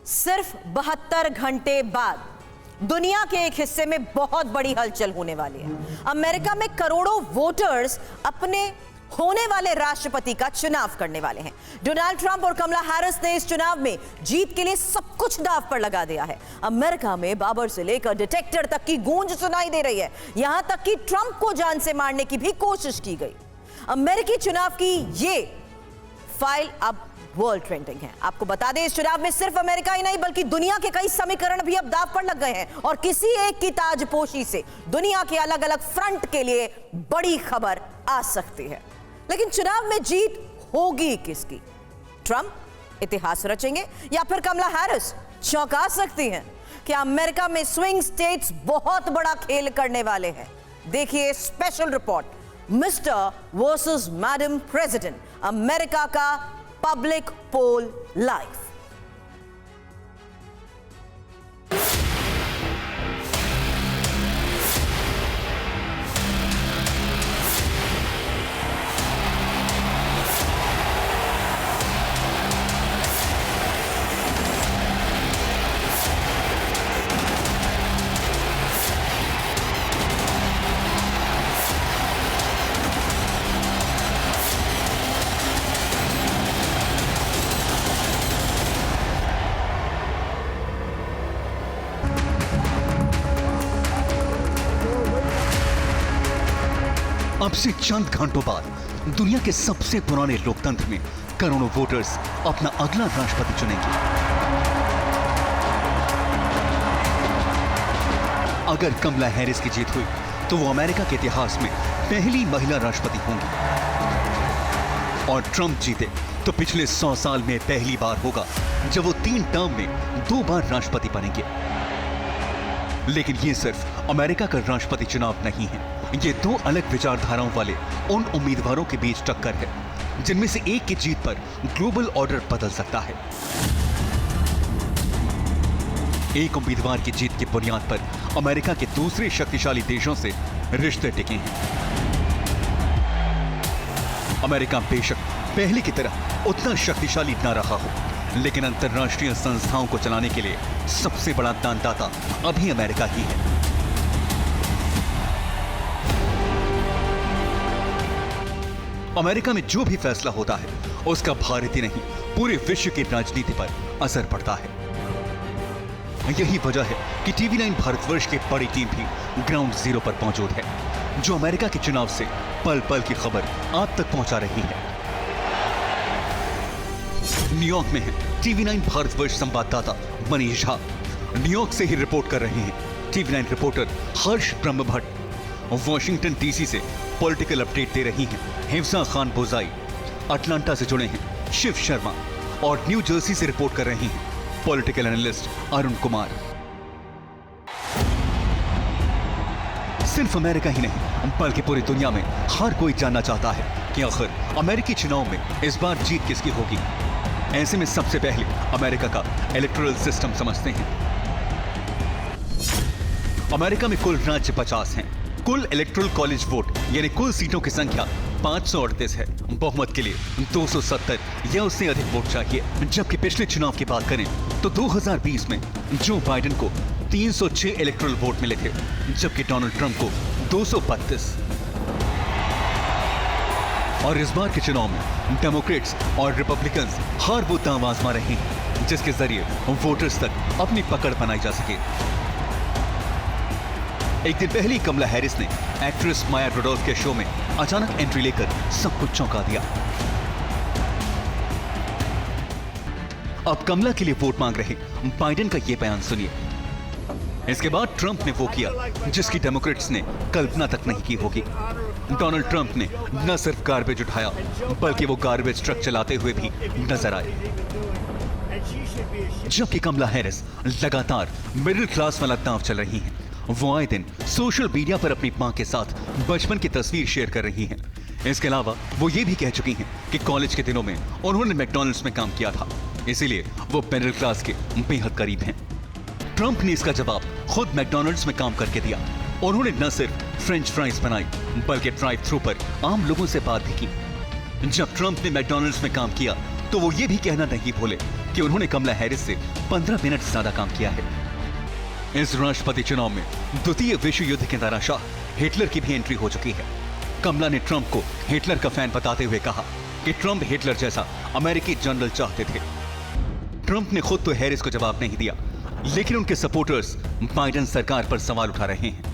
सिर्फ 72 घंटे बाद दुनिया के एक हिस्से में बहुत बड़ी हलचल होने वाली है। अमेरिका में करोड़ों वोटर्स अपने होने वाले राष्ट्रपति का चुनाव करने वाले हैं। डोनाल्ड ट्रंप और कमला हैरिस ने इस चुनाव में जीत के लिए सब कुछ दांव पर लगा दिया है। अमेरिका में बाबर से लेकर डिटेक्टर तक की गूंज सुनाई दे रही है। यहां तक कि ट्रंप को जान से मारने की भी कोशिश की गई। अमेरिकी चुनाव की ये फाइल अब वर्ल्ड ट्रेंडिंग है। आपको बता दें, इस चुनाव में सिर्फ अमेरिका ही नहीं बल्कि दुनिया के कई समीकरण भी अब दांव पर लग गए हैं और किसी एक की ताजपोशी से दुनिया के अलग अलग फ्रंट के लिए बड़ी खबर आ सकती है। लेकिन चुनाव में जीत होगी किसकी? ट्रंप इतिहास रचेंगे या फिर कमला हैरिस चौंका सकती हैं? क्या अमेरिका में स्विंग स्टेट्स बहुत बड़ा खेल करने वाले हैं? देखिए special report, mister versus madam president, America का पब्लिक पोल लाइव। अब से चंद घंटों बाद दुनिया के सबसे पुराने लोकतंत्र में करोड़ों वोटर्स अपना अगला राष्ट्रपति चुनेंगे। अगर कमला हैरिस की जीत हुई तो वो अमेरिका के इतिहास में पहली महिला राष्ट्रपति होंगी और ट्रंप जीते तो पिछले 100 साल में पहली बार होगा जब वो 3 टर्म में 2 बार राष्ट्रपति बनेंगे। लेकिन ये सिर्फ अमेरिका का राष्ट्रपति चुनाव नहीं है, ये 2 अलग विचारधाराओं वाले उन उम्मीदवारों के बीच टक्कर है जिनमें से एक की जीत पर ग्लोबल ऑर्डर बदल सकता है। एक उम्मीदवार की जीत की बुनियाद पर अमेरिका के दूसरे शक्तिशाली देशों से रिश्ते टिके हैं। अमेरिका बेशक पहले की तरह उतना शक्तिशाली न रहा हो, लेकिन अंतर्राष्ट्रीय संस्थाओं को चलाने के लिए सबसे बड़ा दानदाता अभी अमेरिका ही है। अमेरिका में जो भी फैसला होता है उसका भारत ही नहीं पूरे विश्व की राजनीति पर असर पड़ता है। यही वजह है कि TV9 भारतवर्ष की बड़ी टीम भी ग्राउंड जीरो पर मौजूद है, जो अमेरिका के चुनाव से पल पल की खबर आप तक पहुंचा रही है। न्यूयॉर्क में है TV9 भारतवर्ष संवाददाता मनीष झा। न्यूयॉर्क से ही रिपोर्ट कर रहे हैं TV9 रिपोर्टर हर्ष ब्रह्मभट्ट। वॉशिंगटन DC से पॉलिटिकल अपडेट दे रही हैं हिफ्सा खान बोजाई। अटलांटा से जुड़े हैं शिव शर्मा और न्यू जर्सी से रिपोर्ट कर रही हैं पॉलिटिकल एनालिस्ट अरुण कुमार। सिर्फ अमेरिका ही नहीं बल्कि पूरी दुनिया में हर कोई जानना चाहता है कि आखिर अमेरिकी चुनाव में इस बार जीत किसकी होगी। ऐसे में सबसे पहले अमेरिका का इलेक्टोरल सिस्टम समझते हैं। अमेरिका में कुल राज्य 50 हैं। कुल इलेक्टोरल कॉलेज वोट यानी कुल सीटों की संख्या 538 है। बहुमत के लिए 270 या उससे अधिक वोट चाहिए। जबकि पिछले चुनाव की बात करें तो 2020 में जो बाइडेन को 306 इलेक्टोरल वोट मिले थे, जबकि डोनाल्ड ट्रंप को 232। और इस बार के चुनाव में डेमोक्रेट्स और रिपब्लिकन्स हर वो दांव आजमा रहे हैं जिसके जरिए वोटर्स तक अपनी पकड़ बनाई जा सके। एक दिन पहले कमला हैरिस ने एक्ट्रेस माया रुडोल्फ के शो में अचानक एंट्री लेकर सब कुछ चौंका दिया। अब कमला के लिए वोट मांग रहे बाइडेन का यह बयान सुनिए। इसके बाद ट्रंप ने वो किया जिसकी डेमोक्रेट्स ने कल्पना तक नहीं की होगी। डोनाल्ड ट्रंप ने न सिर्फ गार्बेज उठाया बल्कि वो गार्बेज ट्रक चलाते हुए भी नजर आए। जबकि कमला हैरिस लगातार मिडिल क्लास वाला दांव चल रही हैं। वो आए दिन सोशल मीडिया पर अपनी मां के साथ बचपन की तस्वीर शेयर कर रही हैं। इसके अलावा वो ये भी कह चुकी हैं कि कॉलेज के दिनों में उन्होंने मैकडॉनल्ड्स में काम किया था, इसीलिए वो मिडिल क्लास के बेहद करीब हैं। ट्रंप ने इसका जवाब खुद मैकडॉनल्ड्स में काम करके दिया। उन्होंने न सिर्फ फ्रेंच फ्राइज बनाई बल्कि ड्राइव थ्रू पर आम लोगों से बात भी की। जब ट्रंप ने मैकडॉनल्ड्स में काम किया तो वो ये भी कहना नहीं भूले कि उन्होंने कमला हैरिस से 15 मिनट ज्यादा काम किया है। इस राष्ट्रपति चुनाव में द्वितीय विश्व युद्ध के तानाशाह हिटलर की भी एंट्री हो चुकी है। कमला ने ट्रंप को हिटलर का फैन बताते हुए कहा कि ट्रंप हिटलर जैसा अमेरिकी जनरल चाहते थे। ट्रंप ने खुद तो हैरिस को जवाब नहीं दिया, लेकिन उनके सपोर्टर्स बाइडेन सरकार पर सवाल उठा रहे हैं।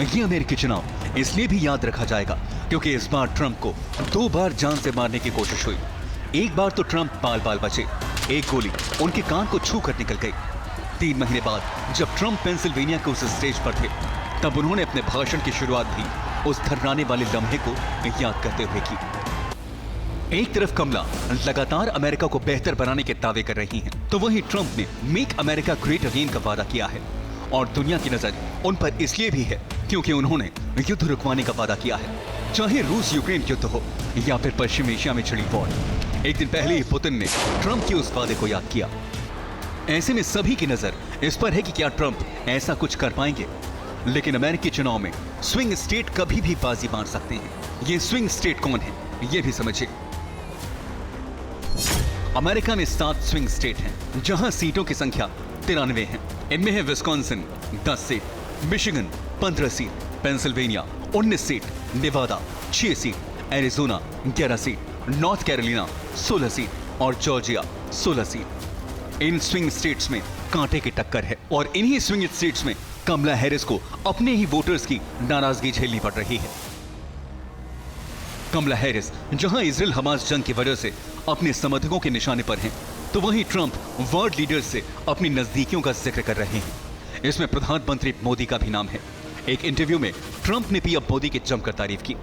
यह अमेरिकी चुनाव इसलिए भी याद रखा जाएगा क्योंकि इस बार ट्रंप को 2 बार जान से मारने की कोशिश हुई। एक बार तो ट्रंप बाल बाल बचे, एक गोली उनके कान को छू कर निकल गई। 3 महीने बाद जब ट्रंप पेंसिल्वेनिया के उस स्टेज पर थे, तब उन्होंने अपने भाषण की शुरुआत भी उस थर्राने वाले लम्हे को याद करते हुए की। एक तरफ कमला लगातार अमेरिका को बेहतर बनाने के दावे कर रही हैं, तो वहीं ट्रंप ने मेक अमेरिका ग्रेट अगेन का वादा किया है और दुनिया की नजर उन पर इसलिए भी है क्योंकि उन्होंने युद्ध रुकवाने का वादा किया है, चाहे रूस यूक्रेन युद्ध हो या फिर पश्चिम एशिया में छिड़ी वॉर। एक दिन पहले ही पुतिन ने ट्रंप के उस वादे को याद किया। ऐसे में सभी की नजर इस पर है कि क्या ट्रंप ऐसा कुछ कर पाएंगे। लेकिन अमेरिकी चुनाव में स्विंग स्टेट कभी भी बाजी मार सकते हैं। ये स्विंग स्टेट कौन है, ये भी समझिए। अमेरिका में 7 स्विंग स्टेट हैं, जहां सीटों की संख्या 93 है। इनमें है Wisconsin 10 seat, Michigan 15 seat, Pennsylvania 19 seat, Nevada 6 seat, Arizona 11 seat, North Carolina 16 seat और जॉर्जिया 16 सीट। इन स्विंग स्टेट्स में कांटे की टक्कर है और इन्हीं स्विंग स्टेट्स में कमला हैरिस को अपने ही वोटर्स की नाराजगी झेलनी पड़ रही है। कमला हैरिस जहां इजराइल हमास जंग की वजह से अपने समर्थकों के निशाने पर हैं, तो वहीं ट्रंप वर्ल्ड लीडर्स से अपनी नजदीकियों का जिक्र कर रहे हैं। इसमें प्रधानमंत्री मोदी का भी नाम है। एक इंटरव्यू में ट्रंप ने पीएम मोदी की जमकर तारीफ की।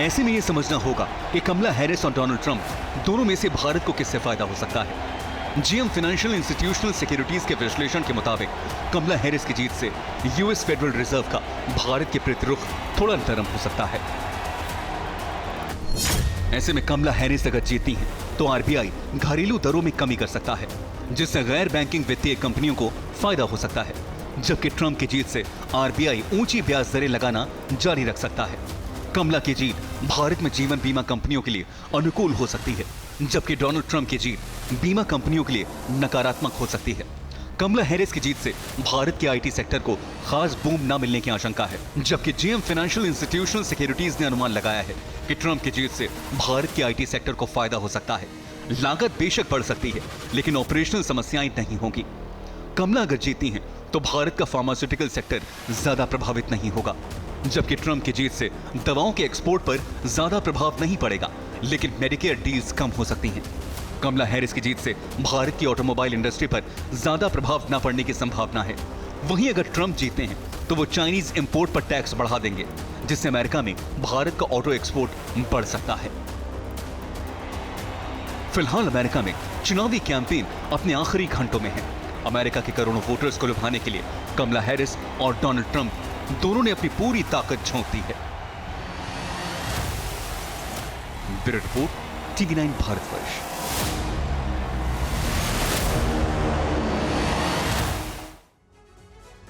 ऐसे में यह समझना होगा कि कमला हैरिस और डोनाल्ड ट्रंप दोनों में से भारत को किससे फायदा हो सकता है। जीएम फाइनेंशियल इंस्टीट्यूशनल सिक्योरिटीज के विश्लेषण के मुताबिक कमला हैरिस की जीत से यूएस फेडरल रिजर्व का भारत के प्रति रुख थोड़ा नरम हो सकता है। ऐसे में कमला हैरिस अगर जीतती हैं, तो आरबीआई घरेलू दरों में कमी कर सकता है, जिससे गैर बैंकिंग वित्तीय कंपनियों को फायदा हो सकता है। जबकि ट्रंप की जीत से आरबीआई ऊंची ब्याज दरें लगाना जारी रख सकता है। कमला की जीत भारत में जीवन बीमा कंपनियों के लिए अनुकूल हो सकती है, जबकि डोनाल्ड ट्रंप की जीत बीमा कंपनियों के लिए नकारात्मक हो सकती है। कमला हैरिस की जीत से भारत के आईटी सेक्टर को खास बूम न मिलने की आशंका है, जबकि जीएम फाइनेंशियल इंस्टीट्यूशनल सिक्योरिटीज ने अनुमान लगाया है कि ट्रंप की जीत से भारत के आईटी सेक्टर को फायदा हो सकता है। लागत बेशक बढ़ सकती है, लेकिन ऑपरेशनल समस्याएं नहीं होंगी। कमला अगर जीतती हैं, तो भारत का फार्मास्यूटिकल सेक्टर ज्यादा प्रभावित नहीं होगा, जबकि ट्रंप की जीत से दवाओं के एक्सपोर्ट पर ज्यादा प्रभाव नहीं पड़ेगा, लेकिन मेडिकेयर डील्स कम हो सकती हैं। कमला हैरिस की जीत से भारत की ऑटोमोबाइल इंडस्ट्री पर ज्यादा प्रभाव न पड़ने की संभावना है। वहीं अगर ट्रंप जीतते हैं, तो वो चाइनीज इंपोर्ट पर टैक्स बढ़ा देंगे, जिससे अमेरिका में भारत का ऑटो एक्सपोर्ट बढ़ सकता है। फिलहाल अमेरिका में चुनावी कैंपेन अपने आखिरी घंटों में है। अमेरिका के करोड़ों वोटर्स को लुभाने के लिए कमला हैरिस और डोनाल्ड ट्रंप दोनों ने अपनी पूरी ताकत झोंक दी है। Bureau report, TV9 Bharatvarsh.